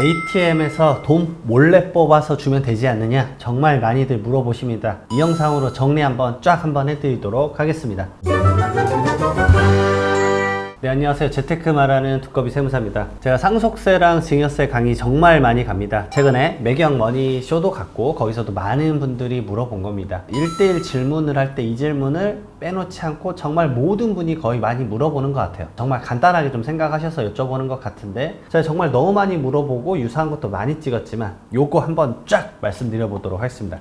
ATM에서 돈 몰래 뽑아서 주면 되지 않느냐? 정말 많이들 물어보십니다. 이 영상으로 정리 쫙 한번 해드리도록 하겠습니다. 네, 안녕하세요. 재테크 말하는 두꺼비 세무사입니다. 제가 상속세랑 증여세 강의 정말 많이 갑니다. 최근에 매경 머니쇼도 갔고 거기서도 많은 분들이 물어본 겁니다. 1대1 질문을 할 때 이 질문을 빼놓지 않고 정말 모든 분이 거의 많이 물어보는 것 같아요. 정말 간단하게 좀 생각하셔서 여쭤보는 것 같은데 제가 정말 너무 많이 물어보고 유사한 것도 많이 찍었지만 요거 한번 쫙 말씀드려 보도록 하겠습니다.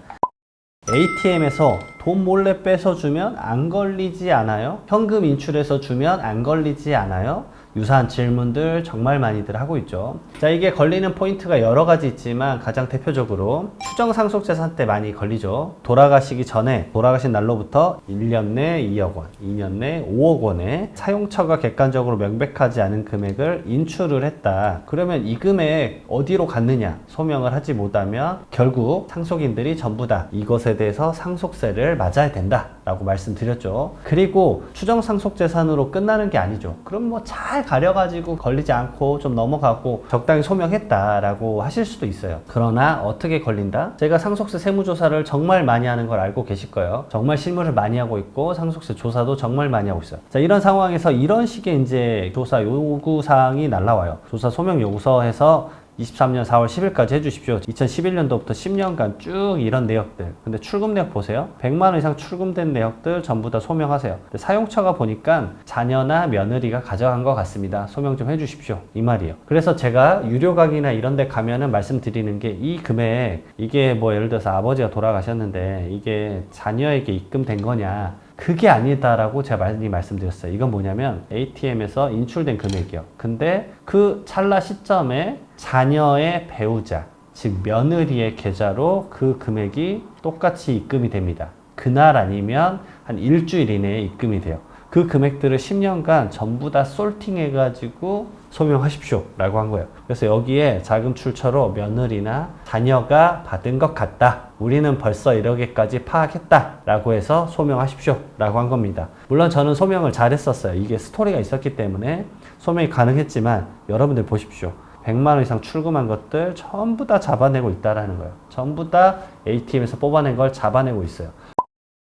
ATM에서 돈 몰래 빼서 주면 안 걸리지 않아요? 현금 인출해서 주면 안 걸리지 않아요? 유사한 질문들 정말 많이들 하고 있죠. 자, 이게 걸리는 포인트가 여러 가지 있지만 가장 대표적으로 추정상속재산 때 많이 걸리죠. 돌아가시기 전에 돌아가신 날로부터 1년 내 2억 원, 2년 내 5억 원에 사용처가 객관적으로 명백하지 않은 금액을 인출을 했다. 그러면 이 금액 어디로 갔느냐 소명을 하지 못하면 결국 상속인들이 전부 다 이것에 대해서 상속세를 맞아야 된다 라고 말씀드렸죠. 그리고 추정상속재산으로 끝나는 게 아니죠. 그럼 뭐 잘 가려가지고 걸리지 않고 좀 넘어가고 적당히 소명했다라고 하실 수도 있어요. 그러나 어떻게 걸린다? 제가 상속세 세무조사를 정말 많이 하는 걸 알고 계실 거예요. 정말 실무를 많이 하고 있고 상속세 조사도 정말 많이 하고 있어요. 자, 이런 상황에서 이런 식의 이제 조사 요구사항이 날라와요. 조사 소명 요구서에서 23년 4월 10일까지 해주십시오. 2011년도부터 10년간 쭉 이런 내역들. 근데 출금 내역 보세요. 100만 원 이상 출금된 내역들 전부 다 소명하세요. 사용처가 보니까 자녀나 며느리가 가져간 것 같습니다. 소명 좀 해주십시오. 이 말이에요. 그래서 제가 유료 강의나 이런 데 가면은 말씀드리는 게 이 금액, 이게 뭐 예를 들어서 아버지가 돌아가셨는데 이게 자녀에게 입금된 거냐. 그게 아니다라고 제가 많이 말씀드렸어요. 이건 뭐냐면 ATM에서 인출된 금액이요. 근데 그 찰나 시점에 자녀의 배우자, 즉 며느리의 계좌로 그 금액이 똑같이 입금이 됩니다. 그날 아니면 한 일주일 이내에 입금이 돼요. 그 금액들을 10년간 전부 다 솔팅해가지고 소명하십시오 라고 한 거예요. 그래서 여기에 자금 출처로 며느리나 자녀가 받은 것 같다. 우리는 벌써 이렇게까지 파악했다 라고 해서 소명하십시오 라고 한 겁니다. 물론 저는 소명을 잘했었어요. 이게 스토리가 있었기 때문에 소명이 가능했지만 여러분들 보십시오. 100만 원 이상 출금한 것들 전부 다 잡아내고 있다라는 거예요. 전부 다 ATM에서 뽑아낸 걸 잡아내고 있어요.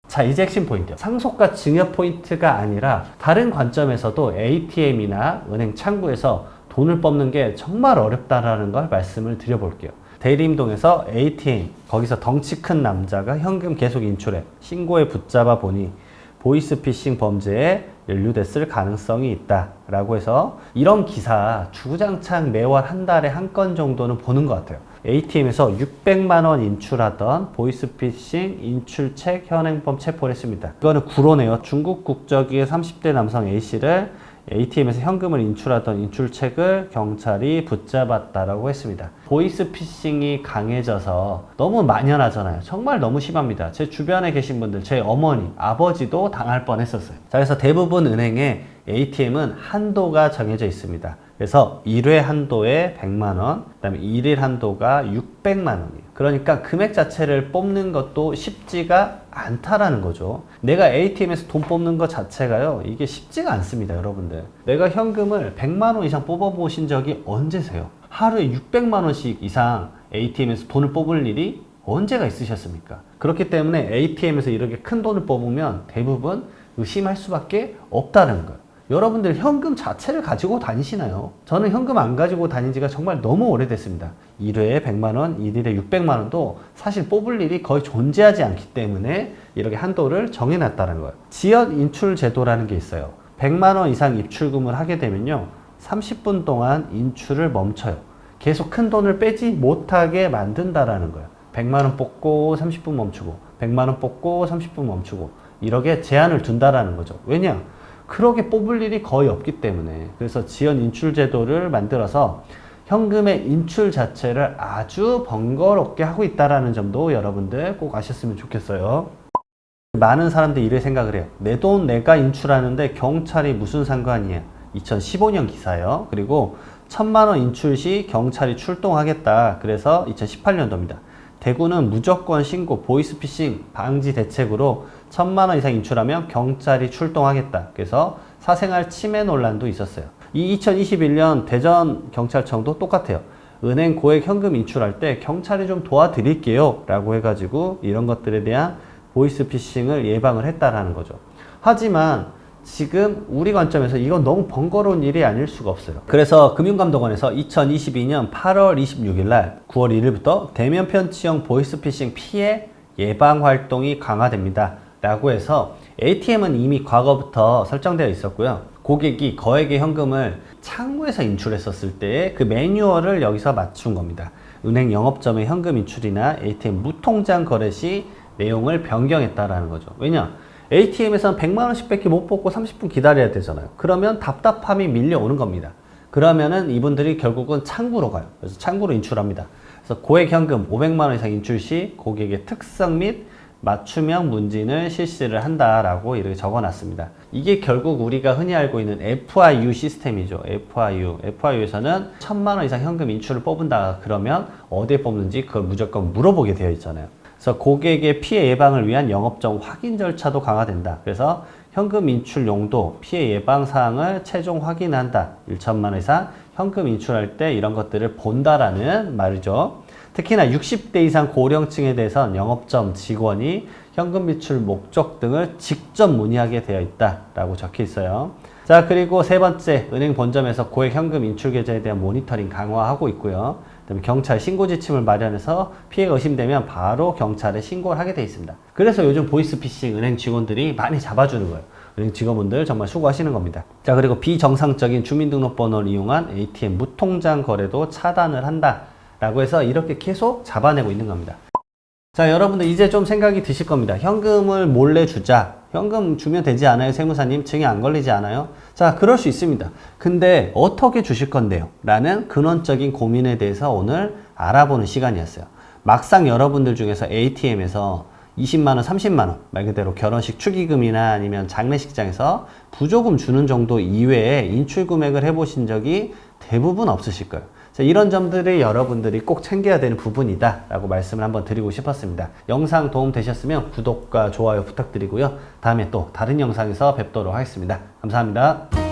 자, 이제 핵심 포인트요. 상속과 증여 포인트가 아니라 다른 관점에서도 ATM이나 은행 창구에서 돈을 뽑는 게 정말 어렵다라는 걸 말씀을 드려볼게요. 대림동에서 ATM, 거기서 덩치 큰 남자가 현금 계속 인출해 신고에 붙잡아 보니 보이스피싱 범죄에 연루됐을 가능성이 있다 라고 해서 이런 기사 주구장창 매월 한 달에 한 건 정도는 보는 것 같아요. ATM에서 600만 원 인출하던 보이스피싱 인출책 현행범 체포를 했습니다. 이거는 구로네요. 중국 국적의 30대 남성 A씨를 ATM에서 현금을 인출하던 인출책을 경찰이 붙잡았다라고 했습니다. 보이스피싱이 강해져서 너무 만연하잖아요. 정말 너무 심합니다. 제 주변에 계신 분들, 제 어머니, 아버지도 당할 뻔했었어요. 자, 그래서 대부분 은행에 ATM은 한도가 정해져 있습니다. 그래서 1회 한도에 100만 원, 그 다음에 1일 한도가 600만 원이에요. 그러니까 금액 자체를 뽑는 것도 쉽지가 않다라는 거죠. 내가 ATM에서 돈 뽑는 것 자체가요, 이게 쉽지가 않습니다, 여러분들. 내가 현금을 100만 원 이상 뽑아보신 적이 언제세요? 하루에 600만 원씩 이상 ATM에서 돈을 뽑을 일이 언제가 있으셨습니까? 그렇기 때문에 ATM에서 이렇게 큰 돈을 뽑으면 대부분 의심할 수밖에 없다는 거예요. 여러분들 현금 자체를 가지고 다니시나요? 저는 현금 안 가지고 다닌 지가 정말 너무 오래됐습니다. 1회에 100만 원, 1일에 600만 원도 사실 뽑을 일이 거의 존재하지 않기 때문에 이렇게 한도를 정해놨다는 거예요. 지연 인출 제도라는 게 있어요. 100만 원 이상 입출금을 하게 되면요, 30분 동안 인출을 멈춰요. 계속 큰 돈을 빼지 못하게 만든다라는 거예요. 100만 원 뽑고 30분 멈추고 100만 원 뽑고 30분 멈추고 이렇게 제한을 둔다라는 거죠. 왜냐? 그렇게 뽑을 일이 거의 없기 때문에. 그래서 지연 인출 제도를 만들어서 현금의 인출 자체를 아주 번거롭게 하고 있다는 점도 여러분들 꼭 아셨으면 좋겠어요. 많은 사람들이 이래 생각을 해요. 내 돈 내가 인출하는데 경찰이 무슨 상관이야. 2015년 기사예요. 그리고 1000만 원 인출 시 경찰이 출동하겠다. 그래서 2018년도입니다. 대구는 무조건 신고 보이스피싱 방지 대책으로 1000만 원 이상 인출하면 경찰이 출동하겠다. 그래서 사생활 침해 논란도 있었어요. 이 2021년 대전경찰청도 똑같아요. 은행 고액 현금 인출할 때 경찰이 좀 도와드릴게요 라고 해가지고 이런 것들에 대한 보이스피싱을 예방을 했다라는 거죠. 하지만 지금 우리 관점에서 이건 너무 번거로운 일이 아닐 수가 없어요. 그래서 금융감독원에서 2022년 8월 26일 날 9월 1일부터 대면 편취형 보이스피싱 피해 예방 활동이 강화됩니다 라고 해서 ATM은 이미 과거부터 설정되어 있었고요. 고객이 거액의 현금을 창구에서 인출했었을 때의 그 매뉴얼을 여기서 맞춘 겁니다. 은행 영업점의 현금 인출이나 ATM 무통장 거래 시 내용을 변경했다라는 거죠. 왜냐? ATM에서는 100만 원씩 밖에 못 뽑고 30분 기다려야 되잖아요. 그러면 답답함이 밀려오는 겁니다. 그러면은 이분들이 결국은 창구로 가요. 그래서 창구로 인출합니다. 그래서 고액 현금 500만 원 이상 인출 시 고객의 특성 및 맞춤형 문진을 실시를 한다라고 이렇게 적어놨습니다. 이게 결국 우리가 흔히 알고 있는 FIU 시스템이죠. FIU에서는 1000만 원 이상 현금 인출을 뽑은다 그러면 어디에 뽑는지 그걸 무조건 물어보게 되어 있잖아요. 그래서 고객의 피해 예방을 위한 영업점 확인 절차도 강화된다. 그래서 현금 인출 용도, 피해 예방 사항을 최종 확인한다. 1천만 원 이상 현금 인출할 때 이런 것들을 본다라는 말이죠. 특히나 60대 이상 고령층에 대해서는 영업점 직원이 현금 인출 목적 등을 직접 문의하게 되어 있다라고 적혀 있어요. 자, 그리고 세 번째, 은행 본점에서 고액 현금 인출 계좌에 대한 모니터링 강화하고 있고요. 그다음에 경찰 신고 지침을 마련해서 피해가 의심되면 바로 경찰에 신고를 하게 되어 있습니다. 그래서 요즘 보이스피싱 은행 직원들이 많이 잡아주는 거예요. 은행 직원분들 정말 수고하시는 겁니다. 자, 그리고 비정상적인 주민등록번호를 이용한 ATM 무통장 거래도 차단을 한다 라고 해서 이렇게 계속 잡아내고 있는 겁니다. 자, 여러분들 이제 좀 생각이 드실 겁니다. 현금을 몰래 주자. 현금 주면 되지 않아요? 세무사님 증에 안 걸리지 않아요? 자, 그럴 수 있습니다. 근데 어떻게 주실 건데요? 라는 근원적인 고민에 대해서 오늘 알아보는 시간이었어요. 막상 여러분들 중에서 ATM에서 20만원, 30만원, 말 그대로 결혼식 축의금이나 아니면 장례식장에서 부조금 주는 정도 이외에 인출 금액을 해보신 적이 대부분 없으실 거예요. 자, 이런 점들이 여러분들이 꼭 챙겨야 되는 부분이다 라고 말씀을 한번 드리고 싶었습니다. 영상 도움 되셨으면 구독과 좋아요 부탁드리고요. 다음에 또 다른 영상에서 뵙도록 하겠습니다. 감사합니다.